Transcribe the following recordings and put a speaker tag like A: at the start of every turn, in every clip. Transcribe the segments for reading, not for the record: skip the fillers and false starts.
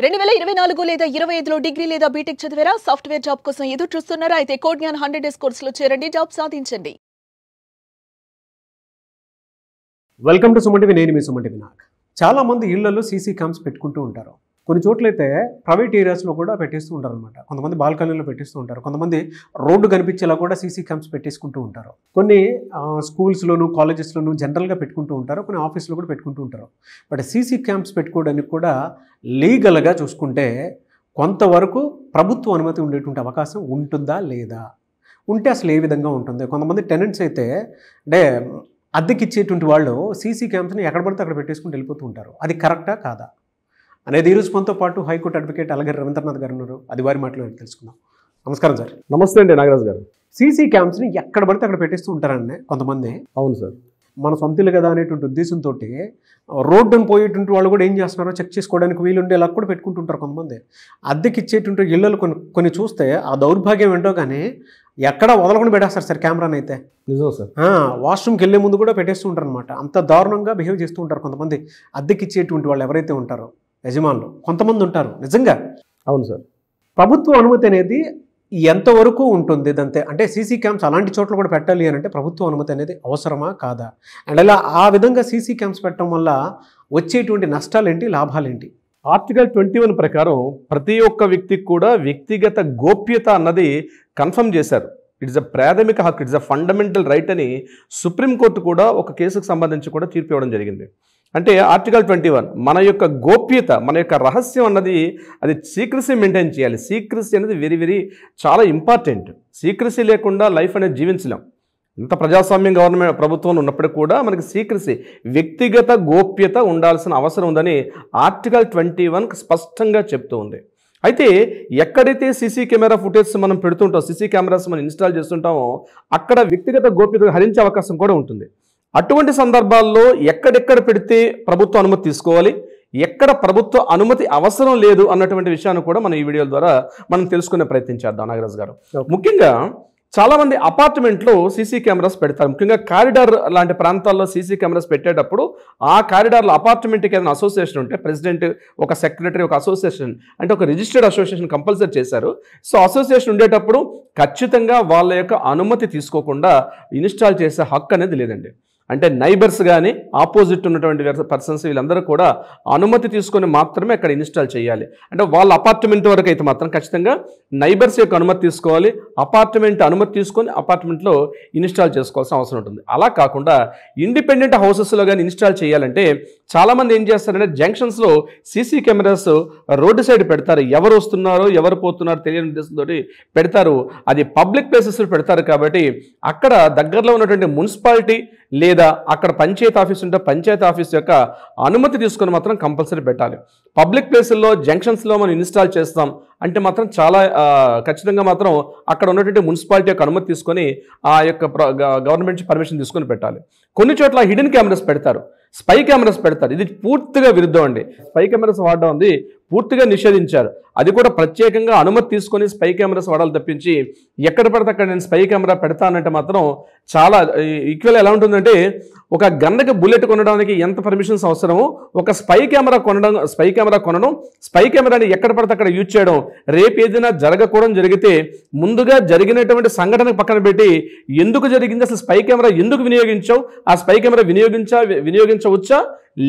A: 2024 లేదా 25లో డిగ్రీ లేదా బీటెక్ చదివారా? సాఫ్ట్వేర్ జాబ్ కోసం ఎదురు చూస్తున్నారా? అయితే కోడ్ జ్ఞాన్ 100 డేస్ కోర్సులో చేరండి, జాబ్ సాధించండి.
B: Welcome to Suman TV. నేను మీ సుమన్ టీవీ. చాలా మంది ఇళ్లలో సీసీ క్యామ్స్ పెట్టుకుంటూ ఉంటారు. కొన్ని చోట్లయితే ప్రైవేట్ ఏరియాస్లో కూడా పెట్టేస్తూ ఉంటారు అనమాట. కొంతమంది బాల్కనీలో పెట్టేస్తూ ఉంటారు, కొంతమంది రోడ్డు కనిపించేలా కూడా సీసీ క్యామ్స్ పెట్టేసుకుంటూ ఉంటారు. కొన్ని స్కూల్స్లోను కాలేజెస్లోను జనరల్గా పెట్టుకుంటూ ఉంటారు, కొన్ని ఆఫీస్లో కూడా పెట్టుకుంటూ ఉంటారు. బట్ సీసీ క్యామ్స్ పెట్టుకోవడానికి కూడా లీగల్గా చూసుకుంటే కొంతవరకు ప్రభుత్వ అనుమతి ఉండేటువంటి అవకాశం ఉంటుందా లేదా, ఉంటే అసలు ఏ విధంగా ఉంటుంది? కొంతమంది టెనెంట్స్ అయితే అంటే అద్దెకిచ్చేటువంటి వాళ్ళు సీసీ క్యామ్స్ని ఎక్కడ పడితే అక్కడ పెట్టేసుకుంటూ వెళ్ళిపోతూ ఉంటారు. అది కరెక్టా కాదా అనేది ఈరోజు మనతో పాటు హైకోర్టు అడ్వకేట్ అలగరి రవీంద్రనాథ్ గారు ఉన్నారు. అది వారి మాటలో తెలుసుకుందాం. నమస్కారం సార్.
C: నమస్తే అండి నాగరాజు గారు.
B: సీసీ క్యామ్స్ని ఎక్కడ పడితే అక్కడ పెట్టేస్తూ ఉంటారండి కొంతమంది.
C: అవును సార్.
B: మన సొంతలు కదా అనేటువంటి ఉద్దేశంతో రోడ్డును పోయేటువంటి వాళ్ళు కూడా ఏం చేస్తున్నారో చెక్ చేసుకోవడానికి వీలుండేలా కూడా పెట్టుకుంటుంటారు కొంతమంది. అద్దెకిచ్చేటువంటి ఇళ్ళలు కొన్ని చూస్తే ఆ దౌర్భాగ్యం ఏంటో కానీ ఎక్కడ వదలకుండా పెట్టేస్తారు సార్ కెమెరాని అయితే.
C: నిజం సార్.
B: వాష్రూమ్కి వెళ్ళే ముందు కూడా పెట్టేస్తూ ఉంటారు అనమాట. అంత దారుణంగా బిహేవ్ చేస్తూ ఉంటారు కొంతమంది అద్దెకిచ్చేటువంటి వాళ్ళు ఎవరైతే ఉంటారో యజమానులు. కొంతమంది ఉంటారు నిజంగా.
C: అవును సార్.
B: ప్రభుత్వ అనుమతి అనేది ఎంతవరకు ఉంటుంది ఇదంతే? అంటే సీసీ క్యామ్స్ అలాంటి చోట్ల కూడా పెట్టాలి అని అంటే ప్రభుత్వ అనుమతి అనేది అవసరమా కాదా? అండ్ అలా ఆ విధంగా సీసీ క్యామ్స్ పెట్టడం వల్ల వచ్చేటువంటి నష్టాలేంటి, లాభాలేంటి?
C: ఆర్టికల్ 21 ప్రకారం ప్రతి ఒక్క వ్యక్తికి కూడా వ్యక్తిగత గోప్యత అన్నది కన్ఫర్మ్ చేశారు. ఇట్స్ అ ప్రాథమిక హక్కు, ఇట్స్ అ ఫండమెంటల్ రైట్ అని సుప్రీంకోర్టు కూడా ఒక కేసుకు సంబంధించి కూడా తీర్పు ఇవ్వడం జరిగింది. అంటే ఆర్టికల్ 21 మన యొక్క గోప్యత, మన యొక్క రహస్యం అన్నది అది సీక్రసీ మెయింటైన్ చేయాలి. సీక్రసీ అనేది వెరీ వెరీ చాలా ఇంపార్టెంట్. సీక్రసీ లేకుండా లైఫ్ అనేది జీవించలేం. ఇంత ప్రజాస్వామ్యం గవర్నమెంట్ ప్రభుత్వం ఉన్నప్పటికీ కూడా మనకి సీక్రసీ, వ్యక్తిగత గోప్యత ఉండాల్సిన అవసరం ఉందని ఆర్టికల్ 21 స్పష్టంగా చెప్తూ ఉంది. అయితే ఎక్కడైతే సీసీ కెమెరా ఫుటేజ్ మనం పెడుతుంటాం, సీసీ కెమెరాస్ మనం ఇన్స్టాల్ చేస్తుంటామో అక్కడ వ్యక్తిగత గోప్యత హరించే అవకాశం కూడా ఉంటుంది. అటువంటి సందర్భాల్లో ఎక్కడెక్కడ పెడితే ప్రభుత్వ అనుమతి తీసుకోవాలి, ఎక్కడ ప్రభుత్వ అనుమతి అవసరం లేదు అన్నటువంటి విషయాన్ని కూడా మనం ఈ వీడియోల ద్వారా మనం తెలుసుకునే ప్రయత్నం చేద్దాం నాగరాజు గారు. ముఖ్యంగా చాలామంది అపార్ట్మెంట్లో సీసీ కెమెరాస్ పెడతారు. ముఖ్యంగా కారిడార్ లాంటి ప్రాంతాల్లో సీసీ కెమెరాస్ పెట్టేటప్పుడు ఆ కారిడార్లో అపార్ట్మెంట్కి ఏదైనా అసోసియేషన్ ఉంటే ప్రెసిడెంట్, ఒక సెక్రటరీ, ఒక అసోసియేషన్ అంటే ఒక రిజిస్టర్డ్ అసోసియేషన్ కంపల్సరీ చేశారు. సో అసోసియేషన్ ఉండేటప్పుడు ఖచ్చితంగా వాళ్ళ యొక్క అనుమతి తీసుకోకుండా ఇన్స్టాల్ చేసే హక్కు అనేది లేదండి. అంటే నైబర్స్ కానీ ఆపోజిట్ ఉన్నటువంటి పర్సన్స్ వీళ్ళందరూ కూడా అనుమతి తీసుకొని మాత్రమే అక్కడ ఇన్స్టాల్ చేయాలి. అంటే వాళ్ళ అపార్ట్మెంట్ వరకు అయితే మాత్రం ఖచ్చితంగా నైబర్స్ యొక్క అనుమతి తీసుకోవాలి. అపార్ట్మెంట్ అనుమతి తీసుకొని అపార్ట్మెంట్లో ఇన్స్టాల్ చేసుకోవాల్సిన అవసరం ఉంటుంది. అలా కాకుండా ఇండిపెండెంట్ హౌసెస్లో కానీ ఇన్స్టాల్ చేయాలంటే చాలామంది ఏం చేస్తారంటే జంక్షన్స్లో సీసీ కెమెరాస్ రోడ్డు సైడ్ పెడతారు. ఎవరు వస్తున్నారో ఎవరు పోతున్నారో తెలియని ఉద్దేశంతో పెడతారు. అది పబ్లిక్ ప్లేసెస్లో పెడతారు కాబట్టి అక్కడ దగ్గరలో ఉన్నటువంటి మున్సిపాలిటీ లేదా అక్కడ పంచాయతీ ఆఫీస్ ఉంటే పంచాయతీ ఆఫీస్ యొక్క అనుమతి తీసుకొని మాత్రం కంపల్సరీ పెట్టాలి. పబ్లిక్ ప్లేసుల్లో జంక్షన్స్లో మనం ఇన్స్టాల్ చేస్తాం అంటే మాత్రం చాలా ఖచ్చితంగా మాత్రం అక్కడ ఉన్నటువంటి మున్సిపాలిటీ యొక్క అనుమతి తీసుకొని ఆ యొక్క గవర్నమెంట్ పర్మిషన్ తీసుకొని పెట్టాలి. కొన్ని చోట్ల హిడెన్ కెమెరాస్ పెడతారు, స్పై కెమెరాస్ పెడతారు. ఇది పూర్తిగా విరుద్ధం అండి. స్పై కెమెరాస్ వాడడం ఉంది పూర్తిగా నిషేధించారు. అది కూడా ప్రత్యేకంగా అనుమతి తీసుకొని స్పై కెమెరాస్ వాడాలి తప్పించి ఎక్కడ పడితే అక్కడ నేను స్పై కెమెరా పెడతానంటే మాత్రం చాలా ఈక్వల్ ఎలా ఉంటుందంటే ఒక గన్నకి బుల్లెట్ కొనడానికి ఎంత పర్మిషన్స్ అవసరమో ఒక స్పై కెమెరా కొనడం, స్పై కెమెరాని ఎక్కడ పడితే అక్కడ యూజ్ చేయడం, రేపు ఏదైనా జరగకూడదు జరిగితే ముందుగా జరిగినటువంటి సంఘటన పక్కన పెట్టి ఎందుకు జరిగింది, అసలు స్పై కెమెరా ఎందుకు వినియోగించావు, ఆ స్పై కెమెరా వినియోగించవచ్చా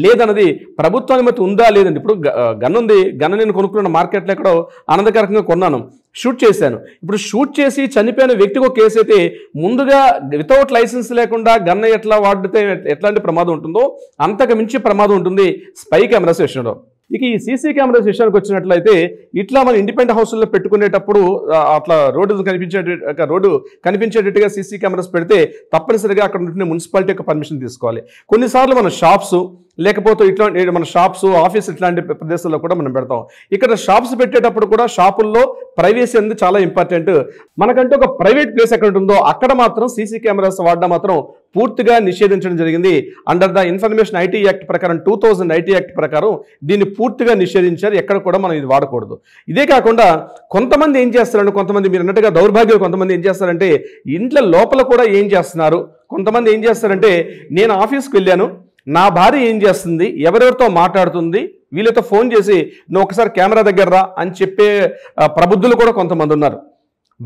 C: లేదన్నది ప్రభుత్వ అనుమతి ఉందా లేదండి. ఇప్పుడు గన్ ఉంది, గన్ నేను కొనుక్కున్న మార్కెట్లో ఎక్కడో ఆనందకరంగా కొన్నాను, షూట్ చేశాను. ఇప్పుడు షూట్ చేసి చనిపోయిన వ్యక్తికి ఒక కేసు అయితే ముందుగా వితౌట్ లైసెన్స్ లేకుండా గన్ ఎట్లా వాడితే ఎట్లాంటి ప్రమాదం ఉంటుందో అంతకు మించి ప్రమాదం ఉంటుంది స్పై కెమెరాస్ విషయంలో. ఇక ఈ సీసీ కెమెరాస్ విషయానికి వచ్చినట్లయితే ఇట్లా మన ఇండిపెండెంట్ హౌస్లో పెట్టుకునేటప్పుడు అట్లా రోడ్డు కనిపించేటట్టుగా సీసీ కెమెరాస్ పెడితే తప్పనిసరిగా అక్కడ ఉంటున్న మున్సిపాలిటీ యొక్క పర్మిషన్ తీసుకోవాలి. కొన్నిసార్లు మన షాప్స్ లేకపోతే ఇట్లాంటి మన షాప్స్, ఆఫీస్ ఇట్లాంటి ప్రదేశాల్లో కూడా మనం పెడతాం. ఇక్కడ షాప్స్ పెట్టేటప్పుడు కూడా షాపుల్లో ప్రైవసీ అనేది చాలా ఇంపార్టెంట్. మనకంటే ఒక ప్రైవేట్ ప్లేస్ ఎక్కడ ఉంటుందో అక్కడ మాత్రం సీసీ కెమెరాస్ వాడడం మాత్రం పూర్తిగా నిషేధించడం జరిగింది. Under the information IT act ప్రకారం 2000 ఐటీ యాక్ట్ ప్రకారం దీన్ని పూర్తిగా నిషేధించారు. ఎక్కడ కూడా మనం ఇది వాడకూడదు. ఇదే కాకుండా కొంతమంది ఏం చేస్తారంటే, కొంతమంది మీరు అన్నట్టుగా దౌర్భాగ్యం, కొంతమంది ఏం చేస్తారంటే ఇంట్లో లోపల కూడా ఏం చేస్తున్నారు. కొంతమంది ఏం చేస్తారంటే నేను ఆఫీస్కి వెళ్ళాను, నా భార్య ఏం చేస్తుంది, ఎవరెవరితో మాట్లాడుతుంది, వీళ్ళతో ఫోన్ చేసి నువ్వు ఒకసారి కెమెరా దగ్గర రా అని చెప్పే ప్రబుద్ధులు కూడా కొంతమంది ఉన్నారు.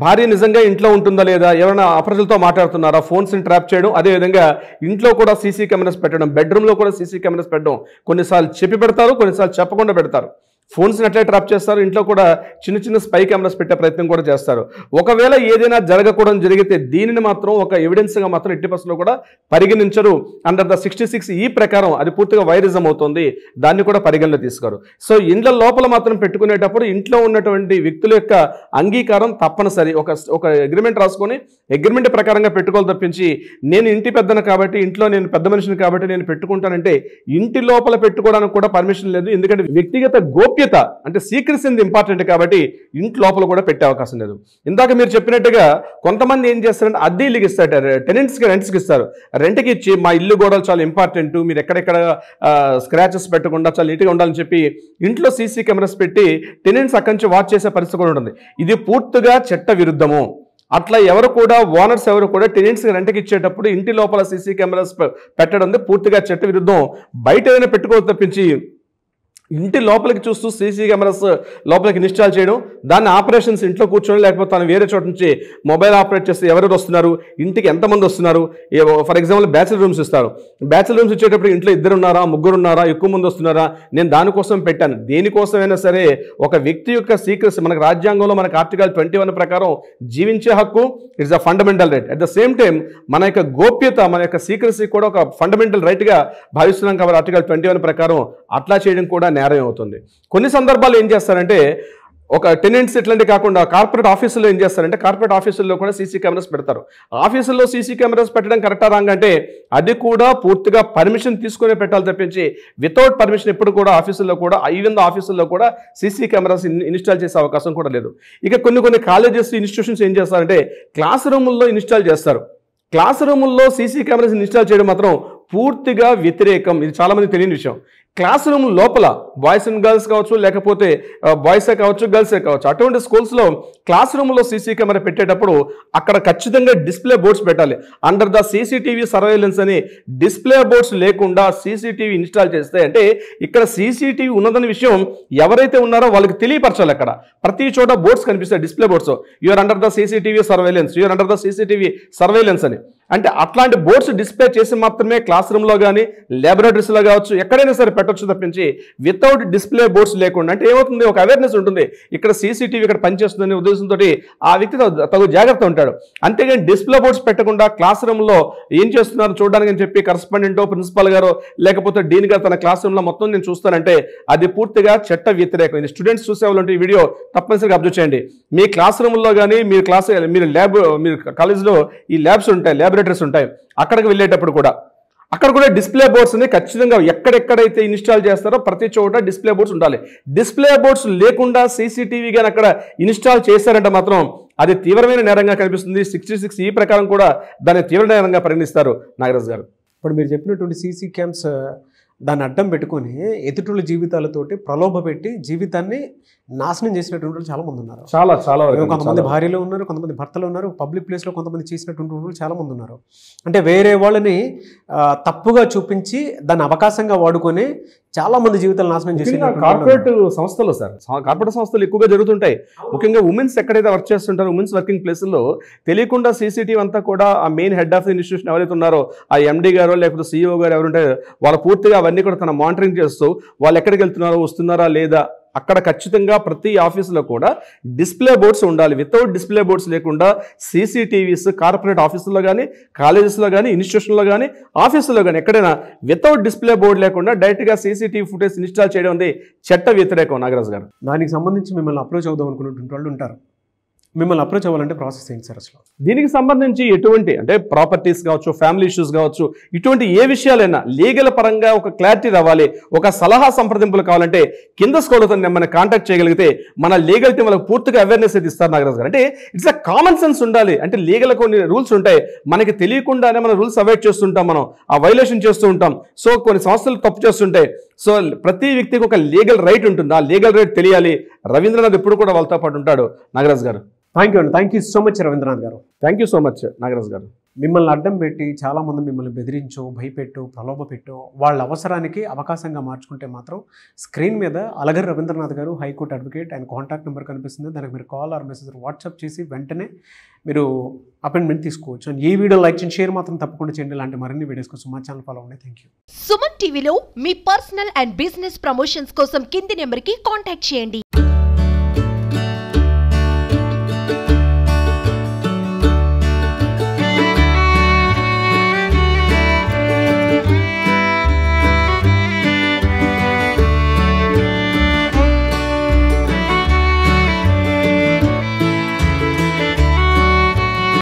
C: భార్య నిజంగా ఇంట్లో ఉంటుందా లేదా, ఎవరైనా అపరిచితులతో మాట్లాడుతున్నారా, ఫోన్స్ని ట్రాప్ చేయడం, అదేవిధంగా ఇంట్లో కూడా సీసీ కెమెరాస్ పెట్టడం, బెడ్రూమ్లో కూడా సీసీ కెమెరాస్ పెట్టడం, కొన్నిసార్లు చెప్పి పెడతారు, కొన్నిసార్లు చెప్పకుండా పెడతారు. ఫోన్స్ని అట్లే ట్రాప్ చేస్తారు, ఇంట్లో కూడా చిన్న చిన్న స్పై కెమెరాస్ పెట్టే ప్రయత్నం కూడా చేస్తారు. ఒకవేళ ఏదైనా జరగకూడదు జరిగితే దీనిని మాత్రం ఒక ఎవిడెన్స్గా మాత్రం 80% కూడా పరిగణించరు. అండర్ ద 66E ప్రకారం అది పూర్తిగా వైరిజం అవుతుంది, దాన్ని కూడా పరిగణలో తీసుకోరు. సో ఇండ్ల లోపల మాత్రం పెట్టుకునేటప్పుడు ఇంట్లో ఉన్నటువంటి వ్యక్తుల యొక్క అంగీకారం తప్పనిసరి. ఒక అగ్రిమెంట్ రాసుకొని అగ్రిమెంట్ ప్రకారంగా పెట్టుకోవాలి తప్పించి నేను ఇంటి పెద్దను కాబట్టి, ఇంట్లో నేను పెద్ద మనిషిని కాబట్టి నేను పెట్టుకుంటానంటే ఇంటి లోపల పెట్టుకోవడానికి కూడా పర్మిషన్ లేదు. ఎందుకంటే వ్యక్తిగత గోప్యత అంటే సీక్రెసీ ఇంపార్టెంట్ కాబట్టి ఇంటి లోపల కూడా పెట్టే అవకాశం లేదు. ఇందాక మీరు చెప్పినట్టుగా కొంతమంది ఏం చేస్తారంటే అద్దె ఇస్తారు, టెనెంట్స్కి రెంట్స్కి ఇస్తారు. రెంట్కి ఇచ్చి మా ఇల్లు గోడలు చాలా ఇంపార్టెంట్, మీరు ఎక్కడెక్కడ స్క్రాచెస్ పెట్టకుండా చాలా నీట్గా ఉండాలని చెప్పి ఇంట్లో సీసీ కెమెరాస్ పెట్టి టెనెంట్స్ అక్కడి నుంచి వాచ్ చేసే పరిస్థితి కూడా ఉంటుంది. ఇది పూర్తిగా చట్ట విరుద్ధము. అట్లా ఎవరు కూడా ఓనర్స్ ఎవరు కూడా టెనెంట్స్కి రెంట్కి ఇచ్చేటప్పుడు ఇంటి లోపల సీసీ కెమెరాస్ పెట్టడం పూర్తిగా చట్ట విరుద్ధం. బయట ఏదైనా పెట్టుకోవచ్చు తప్పించి ఇంటి లోపలికి చూస్తూ సీసీ కెమెరాస్ లోపలికి ఇన్స్టాల్ చేయడం, దాన్ని ఆపరేషన్స్ ఇంట్లో కూర్చొని లేకపోతే తను వేరే చోట నుంచి మొబైల్ ఆపరేట్ చేస్తే ఎవరెవరు వస్తున్నారు, ఇంటికి ఎంతమంది వస్తున్నారు. ఫర్ ఎగ్జాంపుల్ బ్యాచిలర్ రూమ్స్ ఇస్తారు. బ్యాచిలర్ రూమ్స్ ఇచ్చేటప్పుడు ఇంట్లో 2 ఉన్నారా, 3 ఉన్నారా, ఎక్కువ మంది వస్తున్నారా, నేను దానికోసం పెట్టాను. దేనికోసమైనా సరే ఒక వ్యక్తి యొక్క సీక్రెసీ మనకు రాజ్యాంగంలో మనకు ఆర్టికల్ 21 ప్రకారం జీవించే హక్కు it's a fundamental right. At the same time మన యొక్క గోప్యత, మన యొక్క సీక్రెసీ కూడా ఒక ఫండమెంటల్ రైట్గా భావిస్తున్నాం కాబట్టి ఆర్టికల్ 21 ప్రకారం అట్లా చేయడం కూడా నేరం అవుతుంది. కొన్ని సందర్భాలు ఏం చేస్తారంటే ఒక టెనెంట్స్ ఇట్లాంటి కాకుండా కార్పొరేట్ ఆఫీసుల్లో ఏం చేస్తారంటే కార్పొరేట్ ఆఫీసుల్లో కూడా సీసీ కెమెరాస్ పెడతారు. ఆఫీసుల్లో సీసీ కెమెరాస్ పెట్టడం కరెక్టా రాంగ్ అంటే అది కూడా పూర్తిగా పర్మిషన్ తీసుకునే పెట్టాలి తప్పించి వితౌట్ పర్మిషన్ ఎప్పుడు కూడా ఆఫీసుల్లో కూడా ఈవెన్ ఆఫీసుల్లో కూడా సీసీ కెమెరాస్ ఇన్స్టాల్ చేసే అవకాశం కూడా లేదు. ఇక కొన్ని కాలేజెస్ ఇన్స్టిట్యూషన్స్ ఏం చేస్తారంటే క్లాస్ రూముల్లో ఇన్స్టాల్ చేస్తారు. క్లాస్ రూముల్లో సీసీ కెమెరాస్ ఇన్స్టాల్ చేయడం మాత్రం పూర్తిగా వ్యతిరేకం. ఇది చాలామంది తెలియని విషయం. క్లాస్ రూమ్ లోపల బాయ్స్ అండ్ గర్ల్స్ కావచ్చు, లేకపోతే బాయ్సే కావచ్చు, గర్ల్సే కావచ్చు, అటువంటి స్కూల్స్లో క్లాస్ రూమ్లో సీసీ కెమెరా పెట్టేటప్పుడు అక్కడ ఖచ్చితంగా డిస్ప్లే బోర్డ్స్ పెట్టాలి. అండర్ ద సీసీటీవీ సర్వేలెన్స్ అని డిస్ప్లే బోర్డ్స్ లేకుండా సీసీటీవీ ఇన్స్టాల్ చేస్తే అంటే ఇక్కడ సీసీటీవీ ఉన్నదని విషయం ఎవరైతే ఉన్నారో వాళ్ళకి తెలియపరచాలి. అక్కడ ప్రతి చోట బోర్డ్స్ కనిపిస్తాయి, display boards, you are under the CCTV surveillance, you are under the CCTV surveillance అని. అంటే అట్లాంటి బోర్డ్స్ డిస్ప్లే చేసి మాత్రమే క్లాస్ రూమ్లో కానీ ల్యాబొరేటరీస్లో కావచ్చు ఎక్కడైనా సరే పెట్టొచ్చు తప్పించి వితౌట్ డిస్ప్లే బోర్డ్స్ లేకుండా అంటే ఏమవుతుంది, ఒక అవేర్నెస్ ఉంటుంది, ఇక్కడ సీసీటీవీ ఇక్కడ పనిచేస్తుందనే ఉద్దేశంతో ఆ వ్యక్తి తగు జాగ్రత్త ఉంటాడు. అంతేగాని డిస్ప్లే బోర్డ్స్ పెట్టకుండా క్లాస్ రూమ్లో ఏం చేస్తున్నారు చూడడానికి అని చెప్పి కరస్పాండెంటో ప్రిన్సిపాల్ గారో లేకపోతే డీన్ గారు తన క్లాస్ రూమ్లో మొత్తం నేను చూస్తానంటే అది పూర్తిగా చట్ట వ్యతిరేకం. ఇది స్టూడెంట్స్ చూసేవాళ్ళు ఈ వీడియో తప్పనిసరిగా అబ్జర్వ్ చేయండి. మీ క్లాస్ రూమ్లో కానీ మీరు కాలేజ్లో ఈ ల్యాబ్స్ ఉంటాయి, ల్యాబొరేటరీస్ ఉంటాయి, అక్కడికి వెళ్ళేటప్పుడు కూడా అక్కడ కూడా డిస్ప్లే బోర్డ్స్ని ఖచ్చితంగా ఎక్కడెక్కడైతే ఇన్స్టాల్ చేస్తారో ప్రతి చోట డిస్ప్లే బోర్డ్స్ ఉండాలి. డిస్ప్లే బోర్డ్స్ లేకుండా సీసీటీవీ కానీ అక్కడ ఇన్స్టాల్ చేశారంటే మాత్రం అది తీవ్రమైన నేరంగా కనిపిస్తుంది. 66E ప్రకారం కూడా దాన్ని తీవ్ర నేరంగా పరిగణిస్తారు. నాగరాజ్ గారు,
B: ఇప్పుడు మీరు చెప్పినటువంటి సీసీ క్యామ్స్ దాన్ని అడ్డం పెట్టుకొని ఎదుటి జీవితాలతోటి ప్రలోభ పెట్టి జీవితాన్ని నాశనం చేసినటువంటి వాళ్ళు చాలా మంది ఉన్నారు.
C: చాలా
B: కొంతమంది భార్యలు ఉన్నారు, కొంతమంది భర్తలు ఉన్నారు, పబ్లిక్ ప్లేస్లో కొంతమంది చేసినటువంటి వాళ్ళు చాలా మంది ఉన్నారు. అంటే వేరే వాళ్ళని తప్పుగా చూపించి దాన్ని అవకాశంగా వాడుకొని చాలా మంది జీవితాలు నాశనం చేసి
C: కార్పొరేట్ సంస్థలు సార్, కార్పొరేట్ సంస్థలు ఎక్కువగా జరుగుతుంటాయి. ముఖ్యంగా ఉమెన్స్ ఎక్కడైతే వర్క్ చేస్తుంటారో ఉమెన్స్ వర్కింగ్ ప్లేస్లో తెలియకుండా సీసీటీవీ అంతా కూడా ఆ main head of the institution ఎవరైతే ఉన్నారో ఆ ఎండీ గారో లేకపోతే CEO గారు ఎవరుంటారో వాళ్ళు పూర్తిగా అవన్నీ కూడా తన మానిటరింగ్ చేస్తూ వాళ్ళు ఎక్కడికి వెళ్తున్నారో వస్తున్నారా లేదా అక్కడ ఖచ్చితంగా ప్రతి ఆఫీసులో కూడా డిస్ప్లే బోర్డ్స్ ఉండాలి. వితౌట్ డిస్ప్లే బోర్డ్స్ లేకుండా సీసీటీవీస్ కార్పొరేట్ ఆఫీసుల్లో కానీ కాలేజెస్లో కానీ ఇన్స్టిట్యూషన్లో కానీ ఆఫీసులో కానీ ఎక్కడైనా వితౌట్ డిస్ప్లే బోర్డు లేకుండా డైరెక్ట్గా సీసీటీవీ ఫుటేజ్ ఇన్స్టాల్ చేయడం ఉంది చట్ట వ్యతిరేకం. నాగరాజ్ గారు,
B: దానికి సంబంధించి మిమ్మల్ని అప్రోచ్ అవుదాం అనుకున్నటువంటి వాళ్ళు ఉంటారు. మిమ్మల్ని అప్రోచ్ అవ్వాలంటే ప్రాసెస్ ఏంటి సార్ అసలు?
C: దీనికి సంబంధించి ఎటువంటి అంటే ప్రాపర్టీస్ కావచ్చు, ఫ్యామిలీ ఇష్యూస్ కావచ్చు, ఇటువంటి ఏ విషయాలైనా లీగల్ పరంగా ఒక క్లారిటీ రావాలి, ఒక సలహా సంప్రదింపులు కావాలంటే కింద స్క్రోల్తో మనం కాంటాక్ట్ చేయగలిగితే మన లీగల్ టీం వాళ్ళకి పూర్తిగా అవేర్నెస్ అయితే ఇస్తారు. నాగరాజ్ గారు, అంటే ఇట్స్ అ కామన్ సెన్స్ ఉండాలి. అంటే లీగల్ కొన్ని రూల్స్ ఉంటాయి, మనకి తెలియకుండానే మన రూల్స్ అవాయిడ్ చేస్తుంటాం, మనం ఆ వైలేషన్ చేస్తూ ఉంటాం. సో కొన్ని సంస్థలు తప్పు చేస్తుంటాయి. సో ప్రతి వ్యక్తికి ఒక లీగల్ రైట్ ఉంటుంది, ఆ లీగల్ రైట్ తెలియాలి. రవీంద్రనాథ్ ఎప్పుడు కూడా వాళ్ళతో పాటు ఉంటాడు. నాగరాజ్ గారు,
B: thank you so much Ravindranath గారు.
C: Thank you so much Nagaraj గారు.
B: మిమ్మల్ని అడ్డం పెట్టి చాలామంది మిమ్మల్ని బెదిరించో, భయపెట్టో, ప్రలోభ పెట్టో వాళ్ళ అవసరానికి అవకాశంగా మార్చుకుంటే మాత్రం స్క్రీన్ మీద అలగర్ రవీంద్రనాథ్ గారు, హైకోర్టు అడ్వకేట్, ఆయన కాంటాక్ట్ నెంబర్ కనిపిస్తుంది. దానికి మీరు కాల్ ఆర్ మెసేజ్ వాట్సాప్ చేసి వెంటనే మీరు అపాయింట్మెంట్ తీసుకోవచ్చు. అండ్ ఈ వీడియో లైక్ చేయండి, షేర్ మాత్రం తప్పకుండా చేయండి. ఇలాంటి మరిన్ని వీడియోస్ కోసం మా ఛానల్ ఫాలో అవ్వండి. Thank you.
D: సుమన్ టీవీలో మీ పర్సనల్ అండ్ బిజినెస్ ప్రమోషన్స్ కోసం కింది నెంబర్కి కాంటాక్ట్ చేయండి.